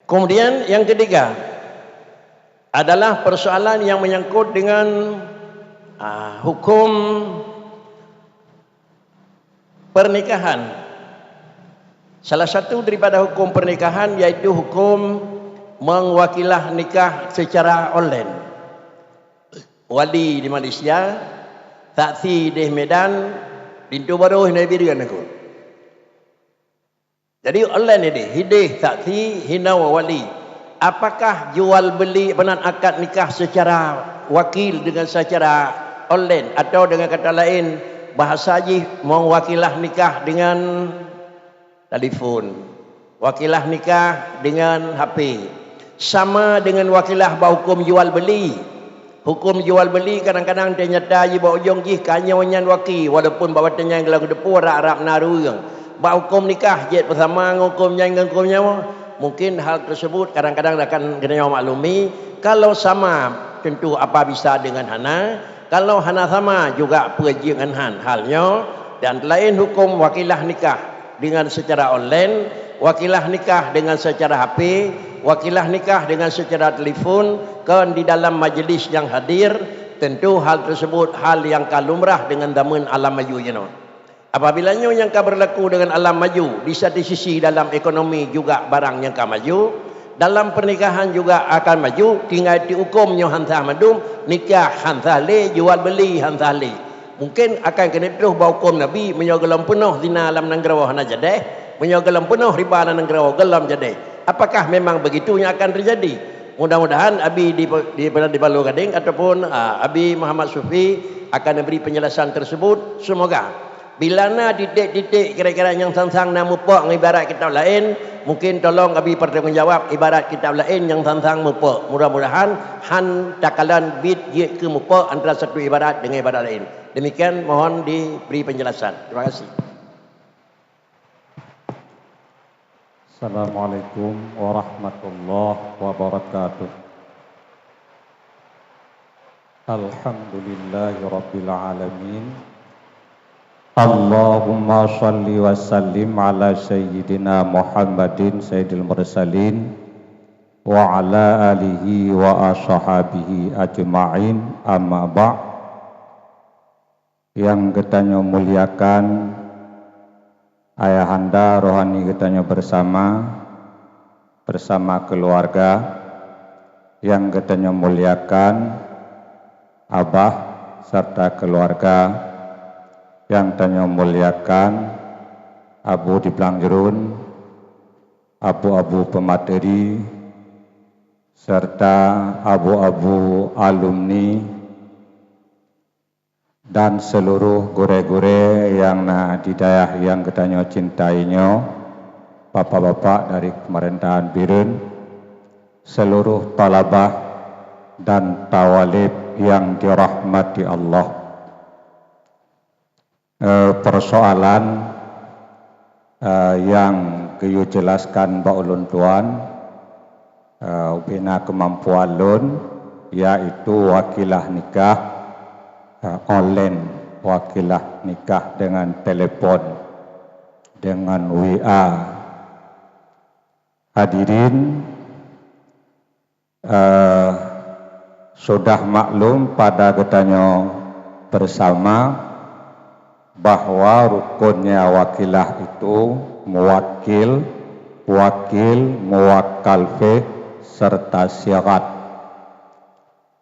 Kemudian yang ketiga adalah persoalan yang menyangkut dengan hukum pernikahan. Salah satu daripada hukum pernikahan yaitu hukum mengwakilah nikah secara online. Wali di Malaysia, saksi di Medan, pintu baru Nabi dengan aku. Jadi online ini, hidih saksi, hina wali. Apakah jual beli penan akad nikah secara wakil dengan secara online atau dengan kata lain bahasa haji mewakilah nikah dengan telefon, wakilah nikah dengan HP, sama dengan wakilah hukum jual beli. Hukum jual beli kadang-kadang ternyata ia bawa ujung jih kanyawanyan waki walaupun bawa tanya yang lagu depu harap naru yang bawa hukum nikah jet bersama hukumnya dengan hukumnya mungkin hal tersebut kadang-kadang akan kena maklumi. Kalau sama tentu apa bisa dengan hana, kalau hana sama juga pergi dengan halnya. Dan lain hukum wakilah nikah dengan secara online, wakilah nikah dengan secara HP, wakilah nikah dengan secara telefon, kan di dalam majlis yang hadir, tentu hal tersebut hal yang kalumrah dengan zaman alam maju you know. Apabila yang berlaku dengan alam maju, di satu sisi dalam ekonomi juga barang yang maju, dalam pernikahan juga akan maju, tinggal dihukumnya hantah madum, nikah hantah le, jual beli hantah le. Mungkin akan kena terus bawa hukum Nabi menyogelam penuh zina alam nanggrawa hana jadeh, menyogelam penuh riba alam nanggrawa gelam jadeh. Apakah memang begitu yang akan terjadi? Mudah-mudahan Abi di Balu Gading ataupun Abi Muhammad Sufi akan memberi penjelasan tersebut. Semoga bila na titik-titik kira-kira yang sang-sang nak mupok ibarat kitab lain, mungkin tolong Abi bertanggungjawab ibarat kitab lain yang sang-sang mupok. Mudah-mudahan han takalan bid ye ke mupok antara satu ibarat dengan ibarat lain. Demikian mohon diberi penjelasan. Terima kasih. Assalamualaikum warahmatullahi wabarakatuh. Alhamdulillahirabbil alamin. Allahumma shalli wa sallim ala sayyidina Muhammadin sayyidil mursalin wa ala alihi wa ashabihi ajma'in, amma ba'. Yang ketanya muliakan ayahanda rohani ketanya bersama keluarga, yang ketanya muliakan abah serta keluarga, yang tanya muliakan Abu di Belangjerun, abu-abu pemateri, serta abu-abu alumni, dan seluruh gure-gure yang di daerah yang ketanya cintainya, bapak-bapak dari pemerintahan Birun, seluruh talabah dan tawalib yang dirahmati Allah. Persoalan yang keyu jelaskan Mbak Ulun Tuan bina kemampuan lun, yaitu wakilah nikah online, wakilah nikah dengan telepon, dengan WA. Hadirin sudah maklum pada ketanya bersama bahwa rukunnya wakilah itu muwakil, wakil, muwakkal fih, serta syarat.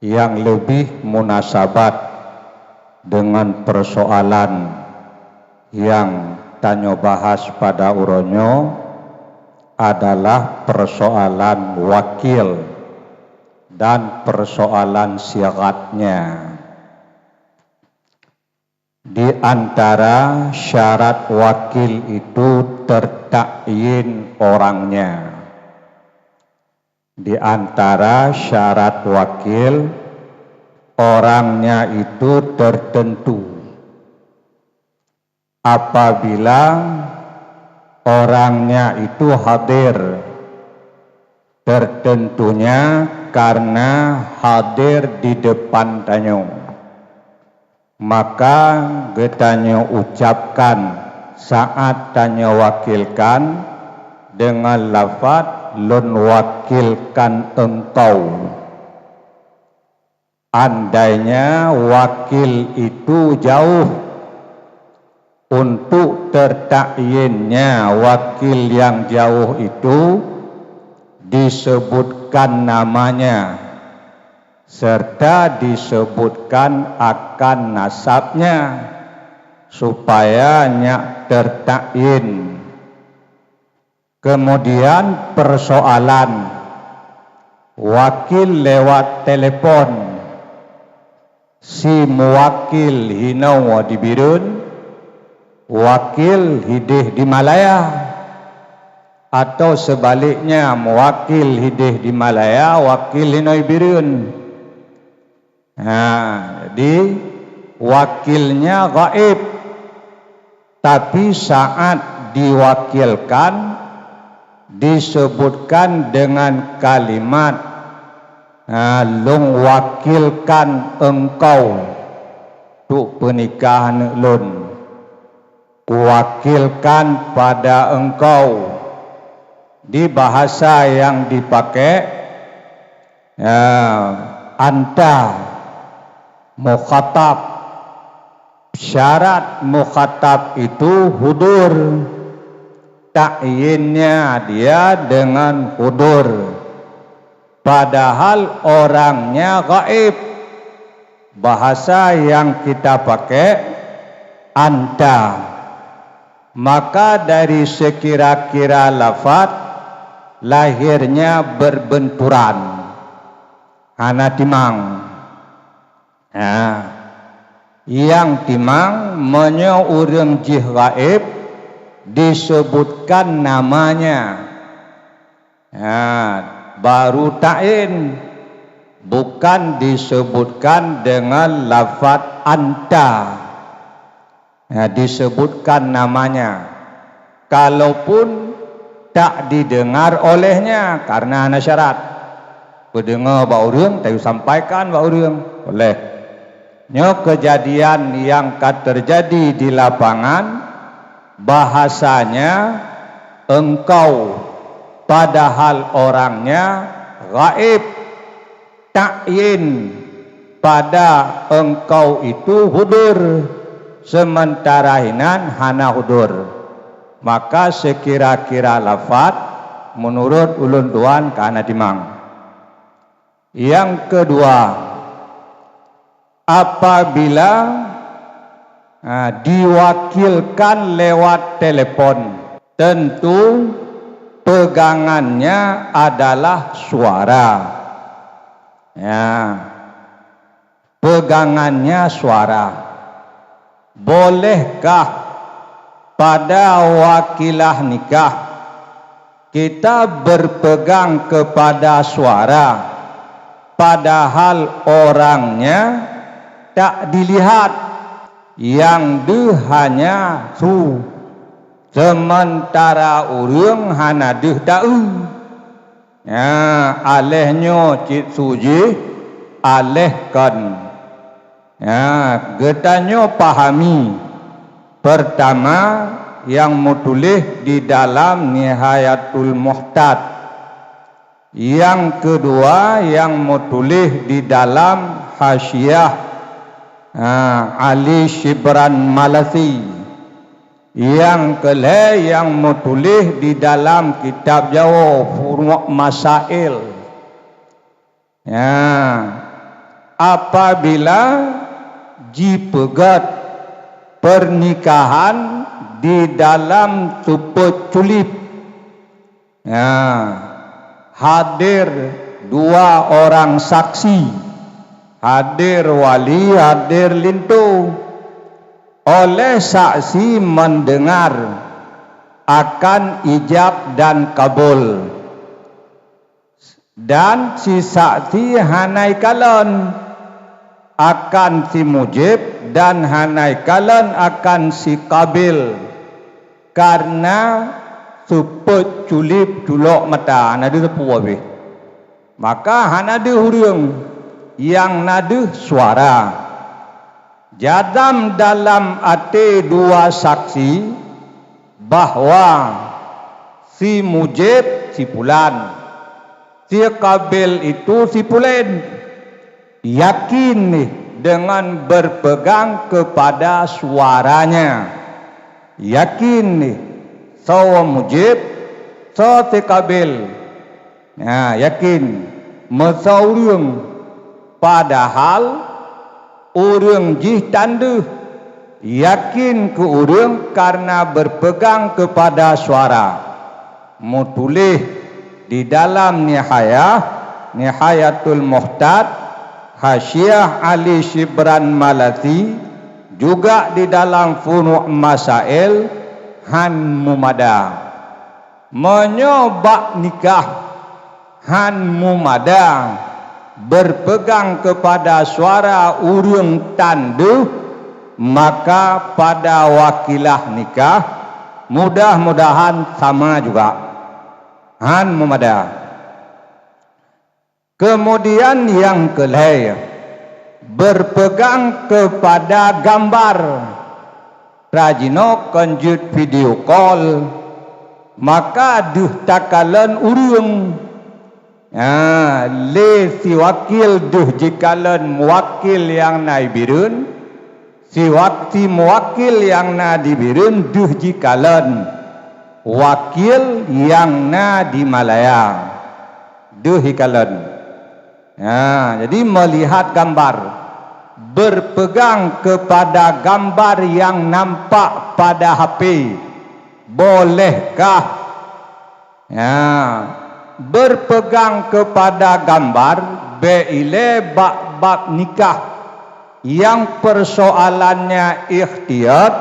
Yang lebih munasabat dengan persoalan yang tanya bahas pada uronyo adalah persoalan wakil dan persoalan syaratnya. Di antara syarat wakil itu tertakyin orangnya. Di antara syarat wakil, orangnya itu tertentu. Apabila orangnya itu hadir, tertentunya karena hadir di depan tanyo, maka getanya ucapkan saat tanya wakilkan dengan lafaz lun wakilkan engkau. Andainya wakil itu jauh, untuk tertakyinnya wakil yang jauh itu disebutkan namanya serta disebutkan akan nasabnya supaya nyak tertakyin. Kemudian persoalan wakil lewat telepon, si muwakil hinau di Birun, wakil hidih di Malaya, atau sebaliknya muwakil hidih di Malaya, wakil hinau di Birun. Jadi wakilnya gaib, tapi saat diwakilkan disebutkan dengan kalimat lung wakilkan engkau untuk pernikahan lun, kuwakilkan pada engkau. Di bahasa yang dipakai anta mukhatab, syarat mukhatab itu hudur, takyinnya dia dengan hudur, padahal orangnya gaib. Bahasa yang kita pakai anta. Maka dari sekira-kira lafaz lahirnya berbenturan, hana timang. Yang timang menyo urang jih gaib disebutkan namanya, baru ta'in, bukan disebutkan dengan lafaz anta, disebutkan namanya. Kalaupun tak didengar olehnya karena ada syarat, pendengar ba urang tahu sampaikan ba urang boleh. Nyo kejadian yang terjadi di lapangan, bahasanya engkau, padahal orangnya gaib, takyin pada engkau itu hudur, sementara hinan hana hudur. Maka sekira-kira lafaz menurut ulun tuan kana timang. Yang kedua, apabila diwakilkan lewat telepon, tentu pegangannya adalah suara. Pegangannya suara. Bolehkah pada wakilah nikah kita berpegang kepada suara, padahal orangnya tak dilihat, yang hanya su, sementara urang hana deh tahu. Alehnya cik suji alehkan. Getanyo pahami. Pertama yang mutulih di dalam Nihayatul Muhtad, yang kedua yang mutulih di dalam Hasyiah Ali Shibran Malasi, yang kelima yang mutulih di dalam kitab Jawa Furu' Masail. Apabila jipegat pernikahan di dalam tuput culip, hadir dua orang saksi, hadir wali, hadir lintu. Oleh saksi mendengar akan ijab dan kabul, dan si saksi hanai kalon akan si mujib, dan hanai kalon akan si kabil, karena suput culip culok mata nadu tepu habis. Maka hanade hurung yang nadu suara. Jadam dalam ate dua saksi bahwa si mujib si fulan, si Qabil itu si fulan. Yakin nih dengan berpegang kepada suaranya. Yakin nih sawa mujib, sawa si Qabil. Nah, yakin mesaurung padahal urang jih tanduh. Yakin ke urang karena berpegang kepada suara. Mutulih di dalam Nihayatul Muhtad Hasyiah Ali Shibran Malati, juga di dalam Funu' Masail Han Mumada, menyoba nikah Han Mumada berpegang kepada suara urang tanduh, maka pada wakilah nikah mudah-mudahan sama juga Han Mumada. Kemudian yang kelai, berpegang kepada gambar, rajino konjut video call, maka duh takalan urung. Le si wakil duh jikalan muwakil yang naibirun, si muwakil yang na dibirun duh jikalan wakil yang na di Malaya duh hikalan. Jadi melihat gambar, berpegang kepada gambar yang nampak pada HP, bolehkah? Berpegang kepada gambar beile bab nikah yang persoalannya ikhtiyat.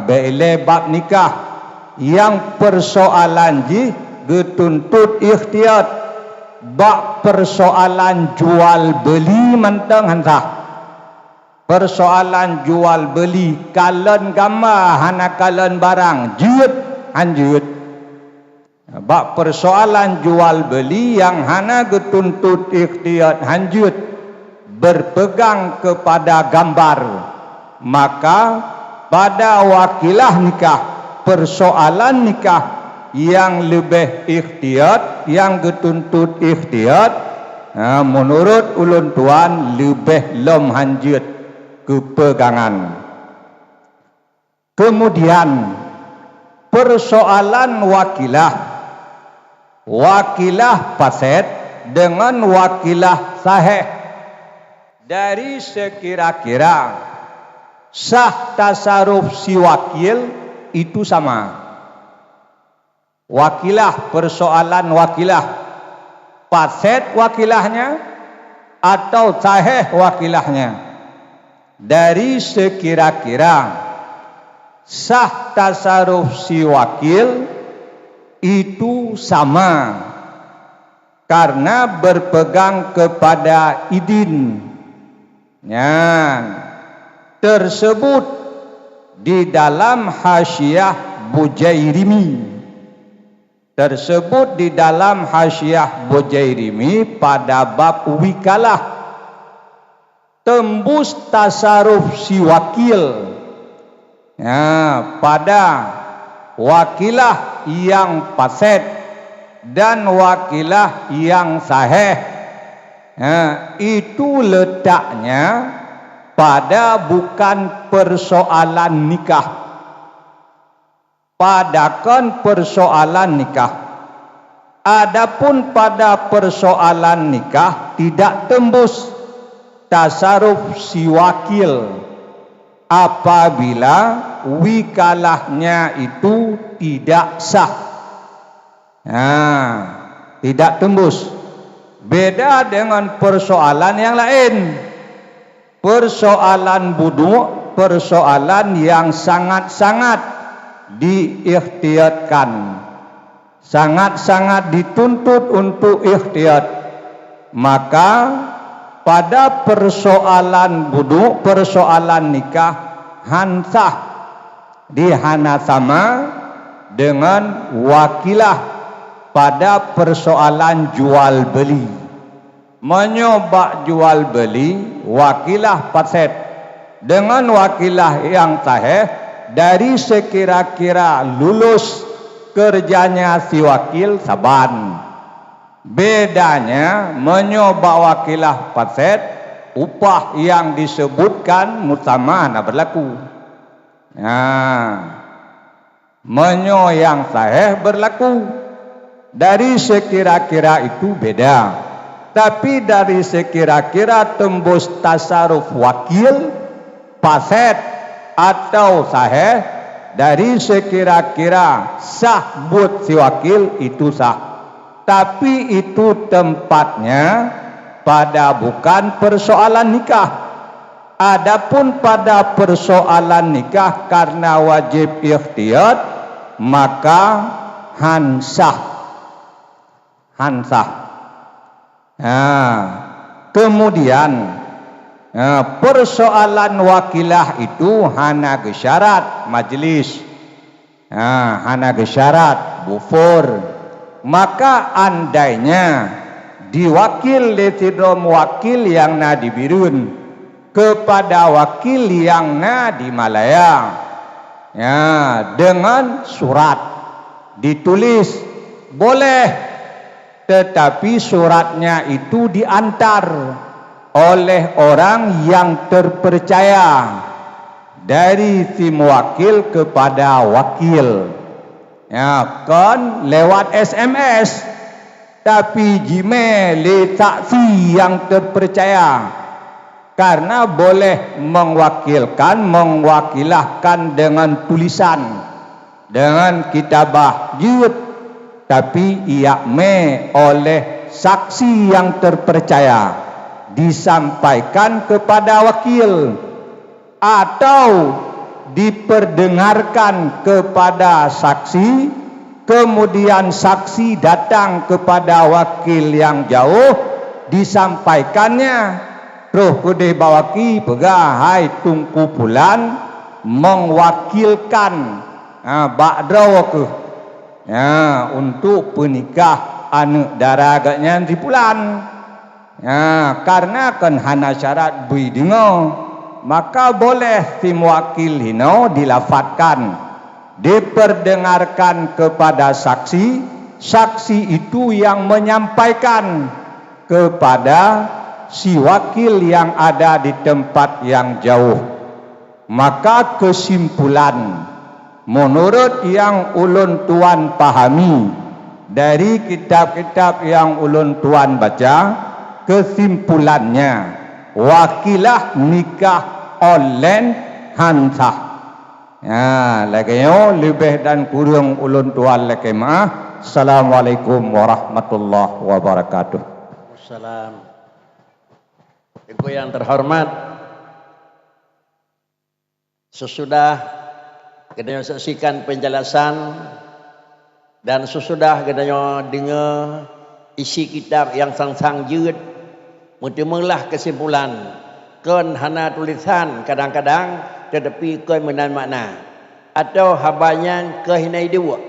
Beile bab nikah yang persoalan ji getuntut ikhtiyat. Bak persoalan jual beli mentang hantah. Persoalan jual beli kalen gambar hana kalen barang jut anjut. Bak persoalan jual beli yang hana getuntut ikhtiyat hanjut, berpegang kepada gambar, maka pada wakilah nikah, persoalan nikah yang lebih ikhtiyat, yang getuntut ikhtiyat, menurut ulun tuan lebih lom hanjut kepegangan. Kemudian persoalan wakilah fasid dengan wakilah sahih, dari sekira-kira sah tasaruf si wakil itu sama. Wakilah, persoalan wakilah, fasid wakilahnya atau sahih wakilahnya, dari sekira-kira sah tasaruf si wakil itu sama, karena berpegang kepada idin. Tersebut di dalam Hasyiah Bujairimi. Tersebut di dalam Hasyiah Bujairimi pada bab wikalah, tembus tasaruf si wakil. Pada wakilah yang fasid dan wakilah yang sahih, itu letaknya pada bukan persoalan nikah, padakan persoalan nikah. Adapun pada persoalan nikah tidak tembus tasaruf si wakil apabila wikalahnya itu tidak sah. Tidak tembus. Beda dengan persoalan yang lain. Persoalan budu, persoalan yang sangat-sangat diikhtiyatkan, sangat-sangat dituntut untuk ikhtiyat. Maka pada persoalan budu, persoalan nikah, hansah dihana sama dengan wakilah pada persoalan jual beli. Menyoba jual beli, wakilah fasid dengan wakilah yang sahih, dari sekira-kira lulus kerjanya si wakil saban. Bedanya menyoba wakilah fasid, upah yang disebutkan mutama na berlaku. Menyo yang sahih berlaku. Dari sekira-kira itu beda. Tapi dari sekira-kira tembus tasaruf wakil, fasid atau sahih, dari sekira-kira sah buat si wakil itu sah. Tapi itu tempatnya pada bukan persoalan nikah. Adapun pada persoalan nikah karena wajib ikhtiyat, maka hansah. Kemudian persoalan wakilah itu hana gesyarat majlis, hana gesyarat bufur. Maka andainya diwakil letidrom wakil yang na dibirun kepada wakil yang na di Malaya, dengan surat ditulis boleh, tetapi suratnya itu diantar oleh orang yang terpercaya dari tim wakil kepada wakil. Kan lewat SMS, tapi Gmail saksi yang terpercaya, karena boleh mewakilahkan dengan tulisan, dengan kitabah jud, tapi iakme oleh saksi yang terpercaya disampaikan kepada wakil atau diperdengarkan kepada saksi, kemudian saksi datang kepada wakil yang jauh, disampaikannya roh kudeh bawaki pegahai tungku pulan mewakilkan ba'drawaku untuk penikah anak daraganya di pulan, karena kan hana syarat bui dengar. Maka boleh tim wakil hino dilafatkan, diperdengarkan kepada saksi, saksi itu yang menyampaikan kepada si wakil yang ada di tempat yang jauh. Maka kesimpulan menurut yang ulun tuan pahami dari kitab-kitab yang ulun tuan baca, kesimpulannya wakilah nikah online hansah. Lagi lebih dan kurang ulun tuan lagi maaf. Assalamualaikum warahmatullahi wabarakatuh. Assalam. Ibu yang terhormat, sesudah kita saksikan penjelasan dan sesudah kita dengar isi kitab yang sang-sang jud, mutimulah kesimpulan. Kan hana tulisan kadang-kadang tetapi kan menan makna atau habanya ke hinai dua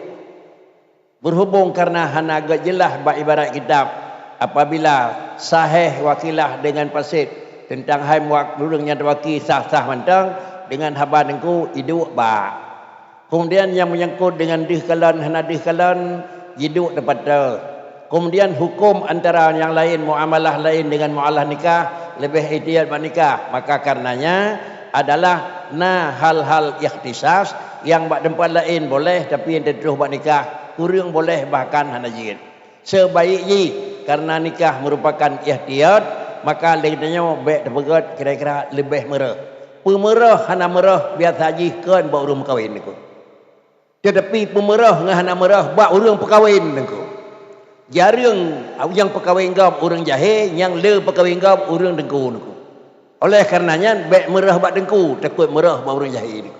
berhubung karena hana agak jelas bak ibarat kitab apabila sahih wakilah dengan fasid tentang hai wakilnya wakil sah-sah mantang dengan haba dengku hidup bak, kemudian yang menyangkut dengan dihkalan hana dihkalan hidup dapat kemudian hukum antara yang lain muamalah lain dengan muamalah nikah lebih ihtiyat nikah, maka karenanya adalah hal-hal ikhtisas yang bak tempat lain boleh tapi yang terus bak nikah kurang boleh bahkan hana jid. Sebaiknya karena nikah merupakan ihtiyat, maka legatnya baik terpegat kira-kira lebih merah. Pemerah hana merah biasa haji kan bak urung berkahwin niku. Tetapi pemerah dengan hana merah bak urung berkahwin niku. Jarang yang perkahwin gam orang jahil, yang le perkahwin gam orang dengku niku. Oleh karenanya baik merah bak dengku, takut merah bak orang jahil niku.